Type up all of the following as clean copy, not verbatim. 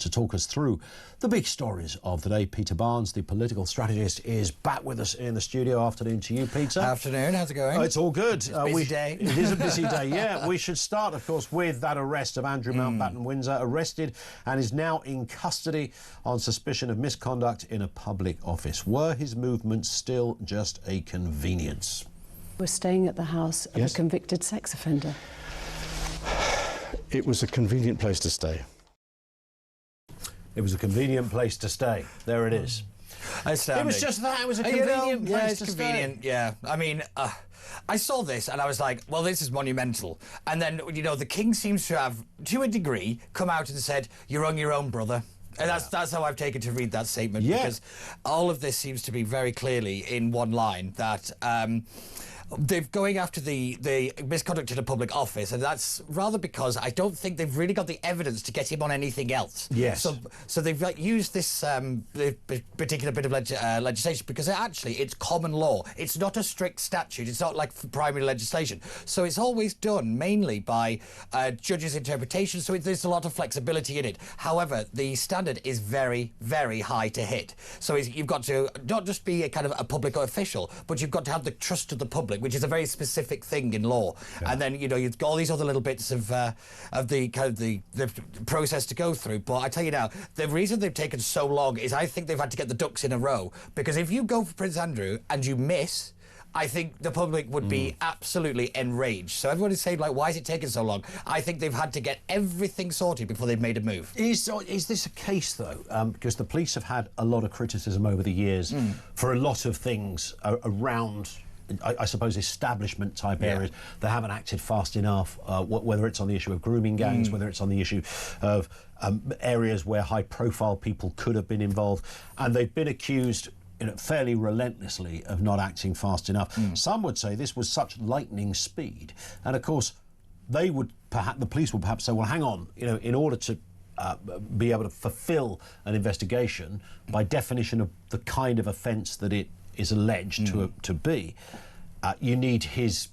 To talk us through the big stories of the day, Peter Barnes, the political strategist, is back with us in the studio. Afternoon to you, Peter. Afternoon, how's it going? Oh, it's all good. It's a busy day. It is a busy day, yeah. We should start, of course, with that arrest of Andrew Mountbatten-Windsor, arrested and is now in custody on suspicion of misconduct in a public office. Were his movements still just a convenience? We're staying at the house of a convicted sex offender. It was a convenient place to stay. It was a convenient place to stay. There it is. Astounding. It was just that. It was a convenient place to convenient, stay. Yeah. I mean, I saw this and I was like, well, this is monumental. And then, you know, the King seems to have, to a degree, come out and said, you're on your own, brother. And that's how I've taken to read that statement, because all of this seems to be very clearly in one line, that they're going after the misconduct in a public office, and that's rather because I don't think they've really got the evidence to get him on anything else. Yes. So they've used this particular bit of legislation because it's common law. It's not a strict statute. It's not like primary legislation. So it's always done mainly by judges' interpretation. So there's a lot of flexibility in it. However, the standard is very, very high to hit. So you've got to not just be a kind of a public official, but you've got to have the trust of the public, which is a very specific thing in law. Yeah. And then, you know, you've got all these other little bits of the kind of the process to go through. But I tell you now, the reason they've taken so long is I think they've had to get the ducks in a row, because if you go for Prince Andrew and you miss, I think the public would be absolutely enraged. So everyone is saying, like, why is it taking so long? I think they've had to get everything sorted before they've made a move. Is this a case, though? Because the police have had a lot of criticism over the years for a lot of things around, I suppose, establishment-type areas. They haven't acted fast enough, whether it's on the issue of grooming gangs, whether it's on the issue of areas where high-profile people could have been involved. And they've been accused, you know, fairly relentlessly of not acting fast enough. Some would say this was such lightning speed. And, of course, the police would perhaps say, well, hang on, you know, in order to be able to fulfil an investigation, by definition of the kind of offence that it is alleged to be, you need his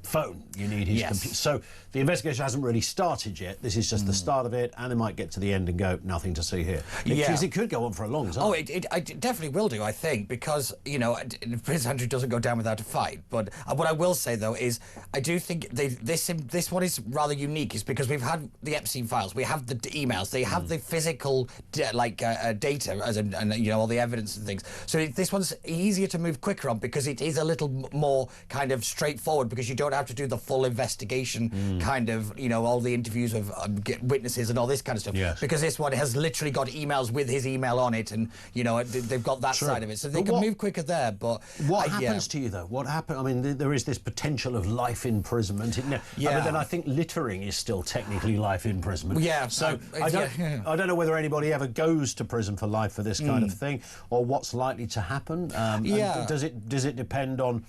phone, you need his computer. So the investigation hasn't really started yet. This is just the start of it, and they might get to the end and go, nothing to see here. Because it could go on for a long time. Oh, it definitely will do, I think, because, you know, Prince Andrew doesn't go down without a fight. But what I will say, though, is I do think this one is rather unique, is because we've had the Epstein files, we have the emails, they have the physical data, and you know, all the evidence and things. So this one's easier to move quicker on, because it is a little more kind of straightforward, because you don't have to do the full investigation, kind of, you know, all the interviews of witnesses and all this kind of stuff. Yes. Because this one has literally got emails with his email on it, and, you know, they've got that side of it. So they can move quicker there. But what happens to you, though? What happened? I mean, there is this potential of life imprisonment. But then I think littering is still technically life imprisonment. Yeah. So I don't know whether anybody ever goes to prison for life for this kind of thing, or what's likely to happen. Does it depend on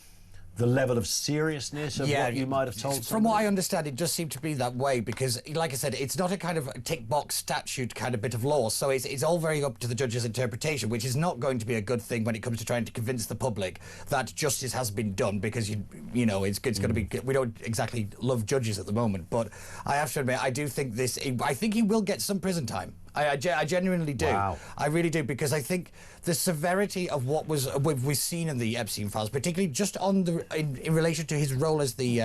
the level of seriousness of what you might have told somebody? From what I understand, it does seem to be that way, because, like I said, it's not a kind of tick-box statute kind of bit of law, so it's all very up to the judge's interpretation, which is not going to be a good thing when it comes to trying to convince the public that justice has been done, because, you know, it's going to be... We don't exactly love judges at the moment, but I have to admit, I do think I think he will get some prison time. I genuinely do. Wow. I really do, because I think the severity of what we've seen in the Epstein files, particularly just on in relation to his role as the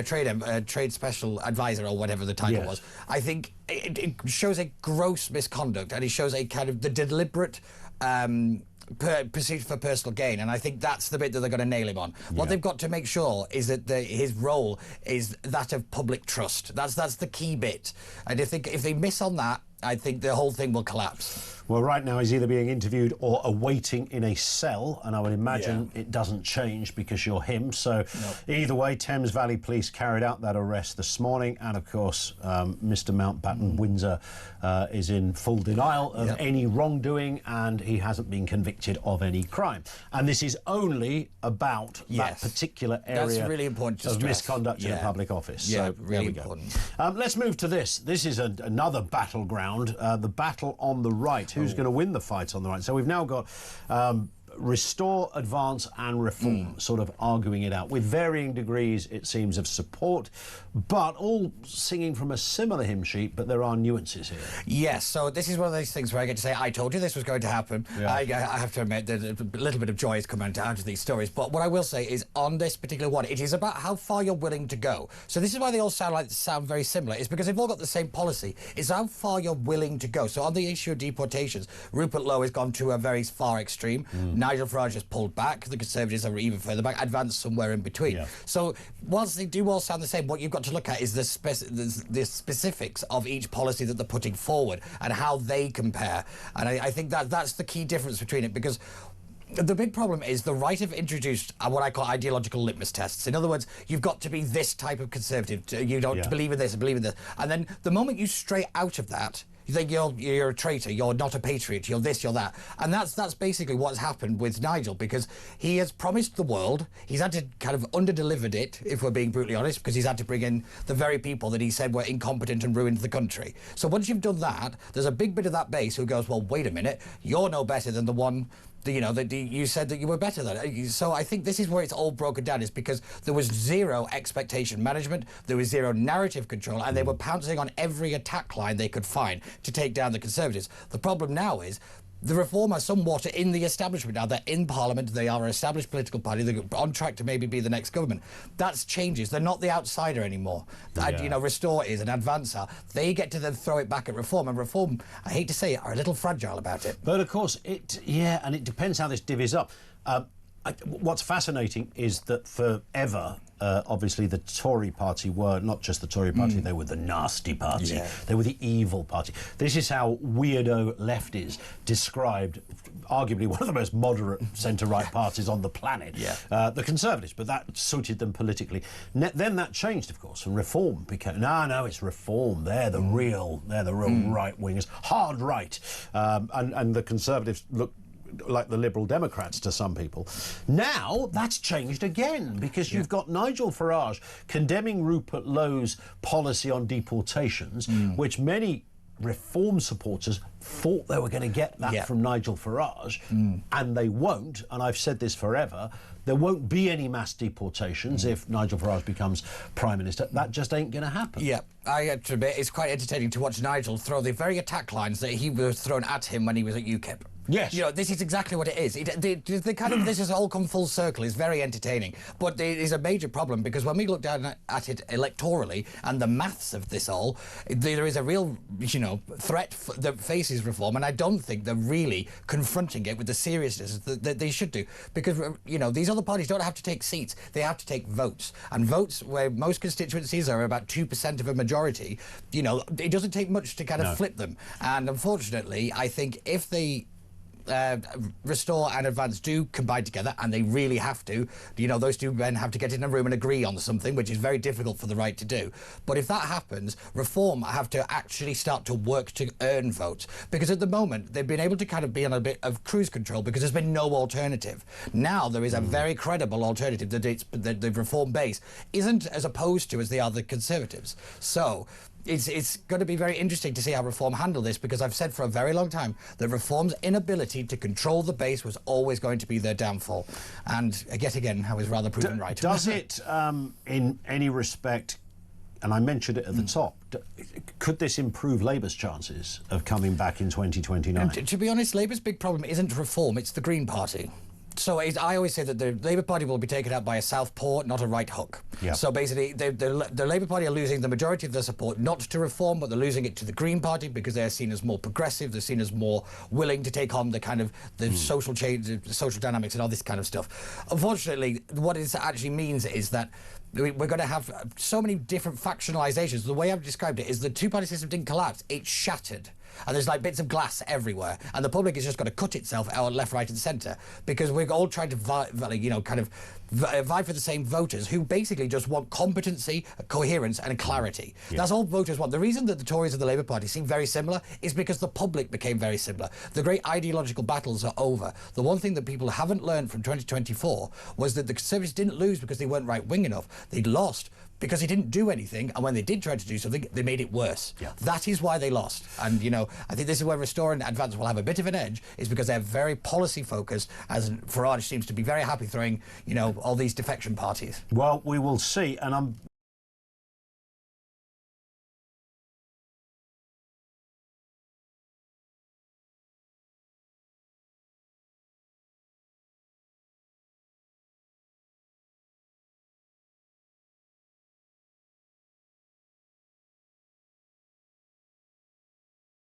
trade special advisor, or whatever the title was, I think it shows a gross misconduct, and it shows a kind of the deliberate pursuit for personal gain, and I think that's the bit that they're going to nail him on. What they've got to make sure is that his role is that of public trust. That's the key bit, and if they miss on that, I think the whole thing will collapse. Well, right now he's either being interviewed or awaiting in a cell, and I would imagine it doesn't change because you're him. So either way, Thames Valley Police carried out that arrest this morning, and of course Mr. Mountbatten-Windsor is in full denial of any wrongdoing, and he hasn't been convicted of any crime. And this is only about that particular area. That's really important to of stress. Misconduct in a public office. Yeah, so really important. Let's move to this. This is another battleground, the battle on the right. Who's going to win the fight on the right? So we've now got Restore, Advance and Reform, sort of arguing it out with varying degrees, it seems, of support, but all singing from a similar hymn sheet, but there are nuances here. Yes, so this is one of those things where I get to say, I told you this was going to happen. Yeah. I have to admit that a little bit of joy has come out of these stories, but what I will say is on this particular one, it is about how far you're willing to go. So this is why they all sound very similar, is because they've all got the same policy. It's how far you're willing to go. So on the issue of deportations, Rupert Lowe has gone to a very far extreme. Nigel Farage has pulled back. The Conservatives are even further back. Advance somewhere in between. Yeah. So whilst they do all sound the same, what you've got to look at is the specifics of each policy that they're putting forward and how they compare. And I think that's the key difference between it, because the big problem is the right have introduced what I call ideological litmus tests. In other words, you've got to be this type of Conservative. You don't believe in this and believe in this. And then the moment you stray out of that, you think you're a traitor, you're not a patriot, you're this, you're that. And that's basically what's happened with Nigel, because he has promised the world, he's had to kind of under-delivered it, if we're being brutally honest, because he's had to bring in the very people that he said were incompetent and ruined the country. So once you've done that, there's a big bit of that base who goes, well, wait a minute, you're no better than the one that you said that you were better than. So I think this is where it's all broken down, is because there was zero expectation management, there was zero narrative control, and they were pouncing on every attack line they could find to take down the Conservatives. The problem now is the Reform are somewhat in the establishment now. They're in Parliament, they are an established political party, they're on track to maybe be the next government. That changes. They're not the outsider anymore. Restore is, and Advance are. They get to then throw it back at Reform, and Reform, I hate to say it, are a little fragile about it. But of course, and it depends how this divvies up. What's fascinating is that forever, obviously, the Tory party were not just the Tory party, they were the nasty party. Yeah. They were the evil party. This is how weirdo lefties described arguably one of the most moderate centre-right parties on the planet, the Conservatives, but that suited them politically. Then that changed, of course, and Reform became, no, it's Reform. They're the real right-wingers, hard right. And the Conservatives look like the Liberal Democrats to some people. Now that's changed again, because you've got Nigel Farage condemning Rupert Lowe's policy on deportations, which many Reform supporters thought they were going to get that from Nigel Farage, and they won't. And I've said this forever, there won't be any mass deportations if Nigel Farage becomes Prime Minister. That just ain't going to happen. Yeah, I have to admit, it's quite entertaining to watch Nigel throw the very attack lines that he was thrown at him when he was at UKIP. Yes. This is exactly what it is. This has all come full circle. It's very entertaining. But it is a major problem, because when we look down at it electorally and the maths of this all, there is a real, threat that faces Reform, and I don't think they're really confronting it with the seriousness that they should do. Because, these other parties don't have to take seats. They have to take votes. And votes, where most constituencies are about 2% of a majority, it doesn't take much to kind of flip them. And unfortunately, I think if they Restore and Advance do combine together, and they really have to. Those two men have to get in a room and agree on something, which is very difficult for the right to do. But if that happens, Reform have to actually start to work to earn votes, because at the moment they've been able to kind of be on a bit of cruise control because there's been no alternative. Now there is a very credible alternative that the Reform base isn't as opposed to as they are the Conservatives. So it's going to be very interesting to see how Reform handle this, because I've said for a very long time that Reform's inability to control the base was always going to be their downfall. And yet again, I was rather proven right. Does it, in any respect, and I mentioned it at the top, could this improve Labour's chances of coming back in 2029? To be honest, Labour's big problem isn't Reform, it's the Green Party. So I always say that the Labour Party will be taken out by a southpaw, not a right hook. Yeah. So basically, the Labour Party are losing the majority of their support, not to Reform, but they're losing it to the Green Party, because they're seen as more progressive, they're seen as more willing to take on the kind of social change, the social dynamics and all this kind of stuff. Unfortunately, what it actually means is that we're going to have so many different factionalizations. The way I've described it is the two-party system didn't collapse, it shattered. And there's like bits of glass everywhere, and the public has just got to cut itself out left, right and centre, because we're all trying to vie for the same voters who basically just want competency, coherence and clarity. Yeah. That's all voters want. The reason that the Tories and the Labour Party seem very similar is because the public became very similar. The great ideological battles are over. The one thing that people haven't learned from 2024 was that the Conservatives didn't lose because they weren't right-wing enough. They'd lost because he didn't do anything, and when they did try to do something, they made it worse. Yeah. That is why they lost. And, you know, I think this is where Restore and Advance will have a bit of an edge, is because they're very policy-focused, as Farage seems to be very happy throwing, you know, all these defection parties. Well, we will see, and I'm